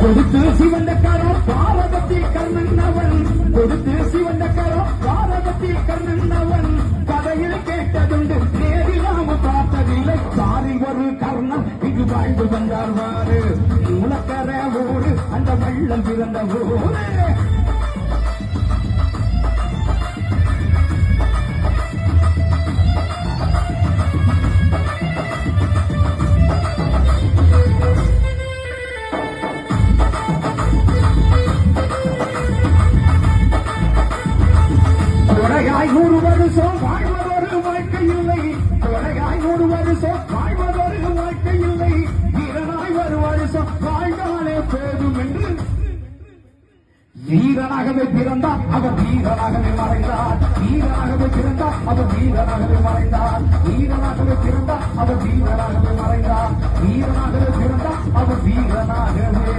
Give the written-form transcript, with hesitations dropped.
கொடுத்து சிவந்தக்காரோ பாரபத்தி கண்ணன் கொடுத்து சிவந்தக்காரோ பாரபத்தி கண்ணன் கதையில் கேட்டதுண்டு நேரில் நாம பார்த்ததில்லை சாரில் ஒரு கர்ணன் இங்கு வாழ்ந்து வந்தார் வாரு மூலக்கர ஊரு அந்த வெள்ளம் பிறந்த ஊரு நூறு வருஷம் வாழ்வதொரு வாழ்க்கை இல்லை கொலையாய் 100 வருஷம் வாழ்வதொரு வாழ்க்கை இல்லை வீரனாய் ஒரு வருஷம் வாழ்ந்தாலே போதும் என்று வீரனாகவே பிறந்தார் அவர் வீரனாகவே மறைந்தார் வீரனாகவே பிறந்தார் அவர் வீரனாகவே மறைந்தார் வீரனாகவே பிறந்தார் அவர் வீரனாகவே மறைந்தார் வீரனாகவே பிறந்தார் அவர் வீரனாகவே